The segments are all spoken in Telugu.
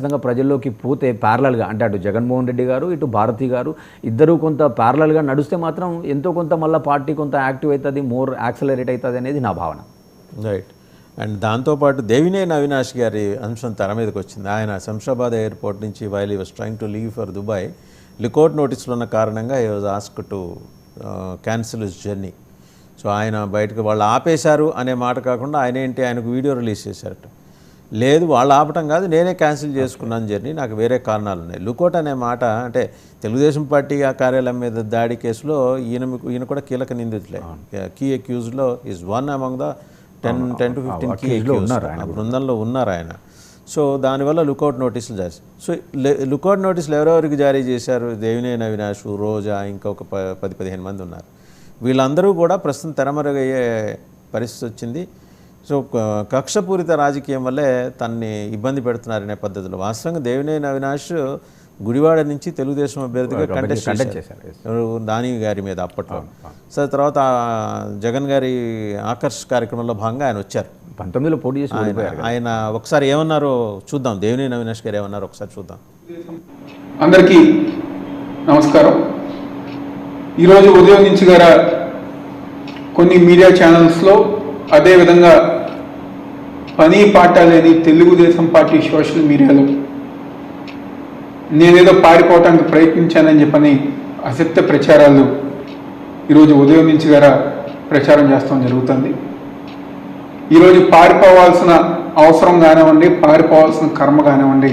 విధంగా ప్రజల్లోకి పోతే ప్యారలల్గా అంటే అటు జగన్మోహన్ రెడ్డి గారు ఇటు భారతి గారు ఇద్దరు కొంత ప్యారలల్గా నడిస్తే మాత్రం ఎంతో కొంత మళ్ళీ పార్టీ కొంత యాక్టివ్ అవుతుంది, మోర్ యాక్సలరేట్ అవుతుంది అనేది నా భావన. రైట్. అండ్ దాంతోపాటు దేవినేని అవినాష్ గారి అంశం తెర మీదకి వచ్చింది. ఆయన శంషాబాద్ ఎయిర్పోర్ట్ నుంచి while he was trying to leave for Dubai lookout నోటీసులు ఉన్న కారణంగా he was asked to cancel his journey. So ఆయన బయటకు వాళ్ళు ఆపేశారు అనే మాట కాకుండా ఆయనకు వీడియో రిలీజ్ చేశారట. లేదు వాళ్ళు ఆపటం కాదు, నేనే క్యాన్సిల్ చేసుకున్నాను జర్నీ, నాకు వేరే కారణాలు ఉన్నాయి. లుకౌట్ అనే మాట అంటే తెలుగుదేశం పార్టీ ఆ కార్యాలయం మీద దాడి కేసులో ఈయన కూడా కీలక నిందితులే. కీ అక్యూజ్లో is one among the 10 to 15 key accused ఆ బృందంలో ఉన్నారు ఆయన. సో దానివల్ల లుకౌట్ నోటీసులు జారీ. సో లుకౌట్ నోటీసులు ఎవరెవరికి జారీ చేశారు? దేవినేని అవినాష్, రోజా, ఇంకొక 10-15 మంది ఉన్నారు. వీళ్ళందరూ కూడా ప్రస్తుతం తెరమరుగయ్యే పరిస్థితి వచ్చింది. సో కక్షపూరిత రాజకీయం వల్లే తనని ఇబ్బంది పెడుతున్నారనే పద్ధతిలో వాస్తవంగా దేవినేని అవినాష్ గుడివాడ నుంచి తెలుగుదేశం అభ్యర్థిగా కంటెస్ట్ చేశారు నాని గారి మీద అప్పట్లో. సో తర్వాత జగన్ గారి ఆకర్ష్ కార్యక్రమంలో భాగంగా ఆయన వచ్చారు 19లో పోటీ చేసి. ఆయన ఒకసారి ఏమన్నారో చూద్దాం, దేవినేని అవినాష్ గారు ఏమన్నారో ఒకసారి చూద్దాం. అందరికీ నమస్కారం. ఈరోజు ఉదయం నుంచి గారా కొన్ని మీడియా ఛానల్స్లో, అదేవిధంగా పని పాట లేని తెలుగుదేశం పార్టీ సోషల్ మీడియాలో నేనేదో పారిపోవటానికి ప్రయత్నించానని చెప్పని అసత్య ప్రచారాలు ఈరోజు ఉదయం నుంచి గారా ప్రచారం చేస్తాం జరుగుతుంది. ఈరోజు పారిపోవాల్సిన అవసరం కానివ్వండి, పారిపోవాల్సిన కర్మ కానివ్వండి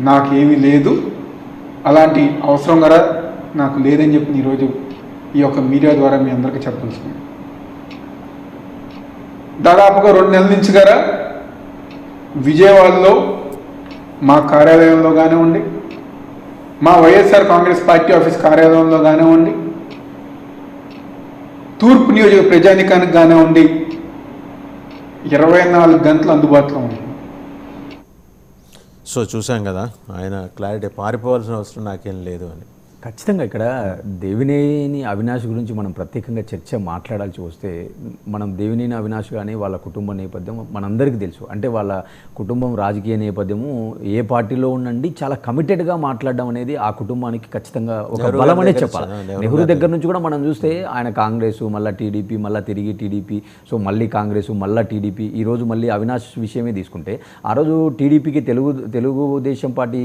నాకేమీ లేదు, అలాంటి అవసరం గారా నాకు లేదని చెప్పి ఈరోజు ఈ యొక్క మీడియా ద్వారా మీ అందరికీ చెప్పదలుచుకున్నాను. దాదాపుగా 2 నెలల నుంచి గారా విజయవాడలో మా కార్యాలయంలో కానివ్వండి, మా వైఎస్ఆర్ కాంగ్రెస్ పార్టీ ఆఫీస్ కార్యాలయంలో కానివ్వండి, తూర్పు నియోజక ప్రజానికానికి కానివ్వండి 24 గంటలు అందుబాటులో ఉంది. సో చూసాం కదా ఆయన క్లారిటీ, పారిపోవాల్సిన అవసరం నాకేం లేదు అని. ఖచ్చితంగా ఇక్కడ దేవినేని అవినాష్ గురించి మనం ప్రత్యేకంగా చర్చ మాట్లాడాల్సి వస్తే, మనం దేవినేని అవినాష్ కానీ వాళ్ళ కుటుంబ నేపథ్యం మనందరికీ తెలుసు. అంటే వాళ్ళ కుటుంబం రాజకీయ నేపథ్యము ఏ పార్టీలో ఉండండి చాలా కమిటెడ్గా మాట్లాడడం అనేది ఆ కుటుంబానికి ఖచ్చితంగా ఒక బలం అనేది చెప్పాలి. నెహ్రూ దగ్గర నుంచి కూడా మనం చూస్తే ఆయన కాంగ్రెస్, మళ్ళీ టీడీపీ, మళ్ళీ తిరిగి టీడీపీ, సో మళ్ళీ కాంగ్రెస్, మళ్ళీ టీడీపీ, ఈరోజు మళ్ళీ అవినాష్ విషయమే తీసుకుంటే ఆ రోజు టీడీపీకి తెలుగుదేశం పార్టీ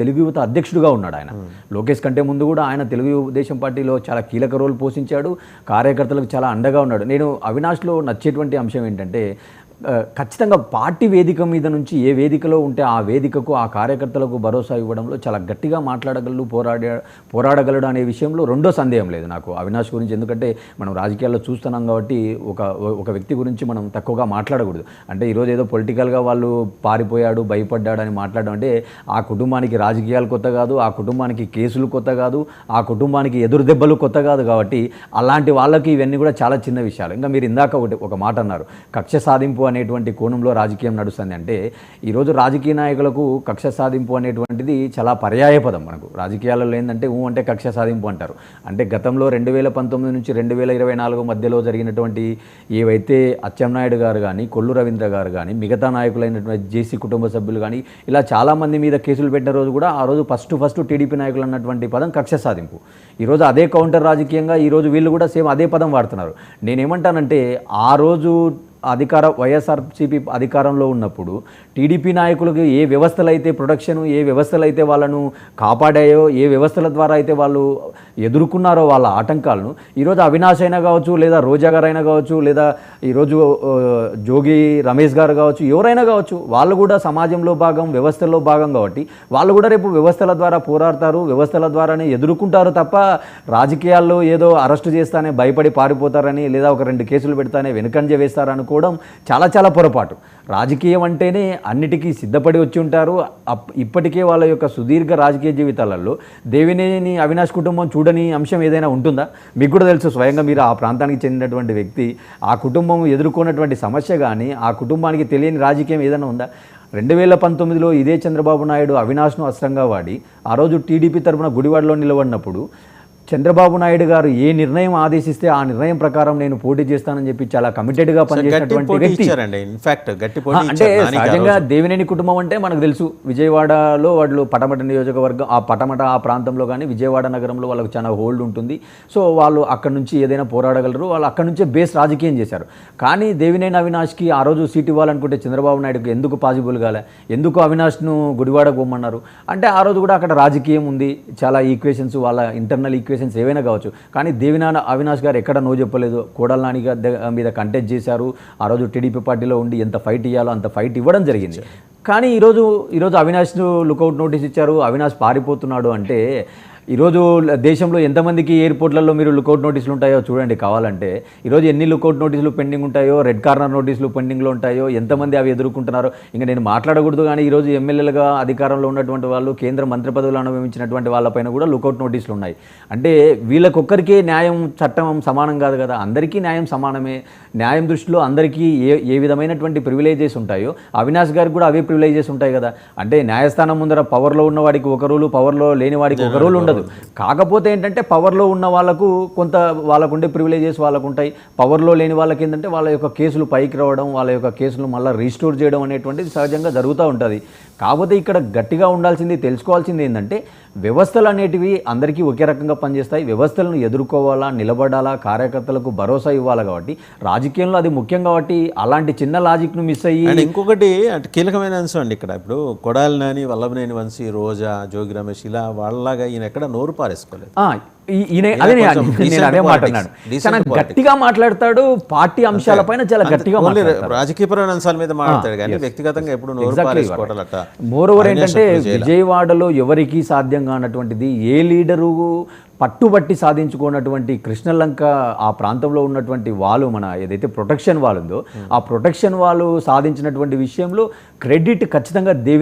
తెలుగు యువత అధ్యక్షుడిగా ఉన్నాడు ఆయన. లోకేష్ కంటే ముందు కూడా ఆయన తెలుగుదేశం పార్టీలో చాలా కీలక రోల్ పోషించాడు, కార్యకర్తలకు చాలా అండగా ఉన్నాడు. నేను అవినాష్లో నచ్చేటువంటి అంశం ఏంటంటే ఖచ్చితంగా పార్టీ వేదిక మీద నుంచి ఏ వేదికలో ఉంటే ఆ వేదికకు ఆ కార్యకర్తలకు భరోసా ఇవ్వడంలో చాలా గట్టిగా మాట్లాడగలడు, పోరాడగలడు అనే విషయంలో రెండో సందేహం లేదు నాకు అవినాష్ గురించి. ఎందుకంటే మనం రాజకీయాల్లో చూస్తున్నాం కాబట్టి ఒక వ్యక్తి గురించి మనం తక్కువగా మాట్లాడకూడదు. అంటే ఈరోజు ఏదో పొలిటికల్గా వాళ్ళు పారిపోయాడు, భయపడ్డాడు అని మాట్లాడడం అంటే ఆ కుటుంబానికి రాజకీయాలు కొత్త కాదు, ఆ కుటుంబానికి కేసులు కొత్త కాదు, ఆ కుటుంబానికి ఎదురు దెబ్బలు కొత్త కాదు. కాబట్టి అలాంటి వాళ్ళకి ఇవన్నీ కూడా చాలా చిన్న విషయాలు. ఇంకా మీరు ఇందాక ఒక మాట అన్నారు, కక్ష సాధింపు అనేటువంటి కోణంలో రాజకీయం నడుస్తుంది. అంటే ఈరోజు రాజకీయ నాయకులకు కక్ష సాధింపు అనేటువంటిది చాలా పర్యాయ పదం. మనకు రాజకీయాలలో ఏంటంటే అంటే కక్ష సాధింపు అంటారు. అంటే గతంలో 2019 నుంచి 2024 మధ్యలో జరిగినటువంటి ఏవైతే అచ్చెన్నాయుడు గారు కానీ, కొల్లు రవీంద్ర గారు కానీ, మిగతా నాయకులైనటువంటి జేసీ కుటుంబ సభ్యులు కానీ ఇలా చాలామంది మీద కేసులు పెట్టిన రోజు కూడా ఆ రోజు ఫస్ట్ టీడీపీ నాయకులు అన్నటువంటి పదం కక్ష సాధింపు. ఈరోజు అదే కౌంటర్ రాజకీయంగా ఈరోజు వీళ్ళు కూడా సేమ్ అదే పదం వాడుతున్నారు. నేనేమంటానంటే ఆ రోజు వైఎస్ఆర్సీపీ అధికారంలో ఉన్నప్పుడు టీడీపీ నాయకులకు ఏ వ్యవస్థలు అయితే ప్రొటెక్షన్, ఏ వ్యవస్థలు అయితే వాళ్ళను కాపాడాయో, ఏ వ్యవస్థల ద్వారా అయితే వాళ్ళు ఎదుర్కొన్నారో వాళ్ళ ఆటంకాలను, ఈరోజు అవినాష్ అయినా కావచ్చు, లేదా రోజా గారు అయినా కావచ్చు, లేదా ఈరోజు జోగి రమేష్ గారు కావచ్చు, ఎవరైనా కావచ్చు, వాళ్ళు కూడా సమాజంలో భాగం, వ్యవస్థలో భాగం. కాబట్టి వాళ్ళు కూడా రేపు వ్యవస్థల ద్వారా పోరాడతారు, వ్యవస్థల ద్వారానే ఎదుర్కొంటారు తప్ప రాజకీయాల్లో ఏదో అరెస్టు చేస్తానే భయపడి పారిపోతారని, లేదా ఒక 2 కేసులు పెడతానే వెనుకంజ వేస్తారనుకో చాలా చాలా పొరపాటు. రాజకీయం అంటేనే అన్నిటికీ సిద్ధపడి వచ్చి ఉంటారు. ఇప్పటికే వాళ్ళ యొక్క సుదీర్ఘ రాజకీయ జీవితాలలో దేవినేని అవినాష్ కుటుంబం చూడని అంశం ఏదైనా ఉంటుందా? మీకు కూడా తెలుసు, స్వయంగా మీరు ఆ ప్రాంతానికి చెందినటువంటి వ్యక్తి. ఆ కుటుంబం ఎదుర్కొన్నటువంటి సమస్య కానీ, ఆ కుటుంబానికి తెలియని రాజకీయం ఏదైనా ఉందా? 2019లో ఇదే చంద్రబాబు నాయుడు అవినాష్ను అస్త్రంగా వాడి ఆ రోజు టీడీపీ తరఫున గుడివాడలో నిలబడినప్పుడు చంద్రబాబు నాయుడు గారు ఏ నిర్ణయం ఆదేశిస్తే ఆ నిర్ణయం ప్రకారం నేను పోటీ చేస్తానని చెప్పి చాలా కమిటెడ్గా గట్టి పనిచేసినటువంటి పోటీ వ్యక్తి. ఇచ్చారండి. ఇన్ఫాక్ట్ గట్టి పోటీ అంటే ఇచ్చారు నాని గారు. సహజంగా దేవినేని కుటుంబం అంటే మనకు తెలుసు, విజయవాడలో వాళ్ళు పటమట నియోజకవర్గం, ఆ పటమట ఆ ప్రాంతంలో కానీ విజయవాడ నగరంలో వాళ్ళకు చాలా హోల్డ్ ఉంటుంది. సో వాళ్ళు అక్కడ నుంచి ఏదైనా పోరాడగలరు, వాళ్ళు అక్కడ నుంచే బేస్ రాజకీయం చేశారు. కానీ దేవినేని అవినాష్కి ఆ రోజు సీట్ ఇవ్వాలనుకుంటే చంద్రబాబు నాయుడుకి ఎందుకు పాసిబుల్ కాలే, ఎందుకు అవినాష్ను గుడివాడకు పోమన్నారు అంటే ఆ రోజు కూడా అక్కడ రాజకీయం ఉంది, చాలా ఈక్వేషన్స్, వాళ్ళ ఇంటర్నల్ ఈక్వేషన్స్ ఏవైనా కావచ్చు. కానీ దేవినేని అవినాష్ గారు ఎక్కడ నో చెప్పలేదు, కోడల నాని గారి మీద కంటెస్ట్ చేశారు. ఆ రోజు టీడీపీ పార్టీలో ఉండి ఎంత ఫైట్ ఇవ్వాలో అంత ఫైట్ ఇవ్వడం జరిగింది. కానీ ఈరోజు అవినాష్ను లుకౌట్ నోటీస్ ఇచ్చారు, అవినాష్ పారిపోతున్నాడు అంటే ఈరోజు దేశంలో ఎంతమందికి ఎయిర్పోర్ట్లలో మీరు లుకౌట్ నోటీసులు ఉంటాయో చూడండి కావాలంటే. ఈరోజు ఎన్ని లుకౌట్ నోటీసులు పెండింగ్ ఉంటాయో, రెడ్ కార్నర్ నోటీసులు పెండింగ్లో ఉంటాయో, ఎంతమంది అవి ఎదుర్కొంటున్నారో ఇంకా నేను మాట్లాడకూడదు. కానీ ఈరోజు ఎమ్మెల్యేలుగా అధికారంలో ఉన్నటువంటి వాళ్ళు, కేంద్ర మంత్రి పదవులు అనుభవించినటువంటి వాళ్ళపైన కూడా లుకౌట్ నోటీసులు ఉన్నాయి. అంటే వీళ్ళకొక్కరికే న్యాయం, చట్టం సమానం కాదు కదా, అందరికీ న్యాయం సమానమే. న్యాయం దృష్టిలో అందరికీ ఏ విధమైనటువంటి ప్రివిలేజెస్ ఉంటాయో అవినాష్ గారికి కూడా అవే ప్రివిలేజెస్ ఉంటాయి కదా. అంటే న్యాయస్థానం ముందర పవర్లో ఉన్న వాడికి ఒక రూలు, పవర్లో లేని వాడికి ఒక రూల్ ఉండదు. కాకపోతే ఏంటంటే పవర్లో ఉన్న వాళ్ళకు కొంత వాళ్ళకు ఉండే ప్రివిలేజెస్ వాళ్ళకు ఉంటాయి, పవర్లో లేని వాళ్ళకి ఏంటంటే వాళ్ళ యొక్క కేసులు పైకి రావడం, వాళ్ళ యొక్క కేసులు మళ్ళీ రీస్టోర్ చేయడం అనేటువంటిది సహజంగా జరుగుతూ ఉంటుంది. కాకపోతే ఇక్కడ గట్టిగా ఉండాల్సింది, తెలుసుకోవాల్సింది ఏంటంటే వ్యవస్థలు అనేటివి అందరికీ ఒకే రకంగా పనిచేస్తాయి. వ్యవస్థలను ఎదుర్కోవాలా, నిలబడాలా, కార్యకర్తలకు భరోసా ఇవ్వాలి. కాబట్టి రాజకీయంలో అది ముఖ్యం. కాబట్టి అలాంటి చిన్న లాజిక్ను మిస్ అయ్యి అండ్ ఇంకొకటి అంటే కీలకమైన అంశం అండి ఇక్కడ. ఇప్పుడు కొడాలి నాని, వల్లభనేని వంశీ, రోజా, జోగి రమేష్ ఇలా వాళ్ళలాగా ఈయన ఎక్కడ నోరు పారేసుకోలేదు. నేను అదే మాట్లాడినాడు, చాలా గట్టిగా మాట్లాడతాడు, పార్టీ అంశాలపైన చాలా గట్టిగా మాట్లాడతాడు, రాజకీయపరమైన అంశాల మీద మాట్లాడతాడు కానీ వ్యక్తిగతంగా ఎప్పుడు నోరు పారేసుకోవడం అట్లా. మోరోవర్ ఏంటంటే విజయవాడలో ఎవరికీ సాధ్యం కానటువంటిది, ఏ లీడరు పట్టుబట్టి సాధించుకున్నటువంటి కృష్ణలంక ఆ ప్రాంతంలో ఉన్నటువంటి వాళ్ళు, మన ఏదైతే ప్రొటెక్షన్ వాల్ ఉందో ఆ ప్రొటెక్షన్ వాళ్ళు సాధించినటువంటి విషయంలో క్రెడిట్ ఖచ్చితంగా దేవి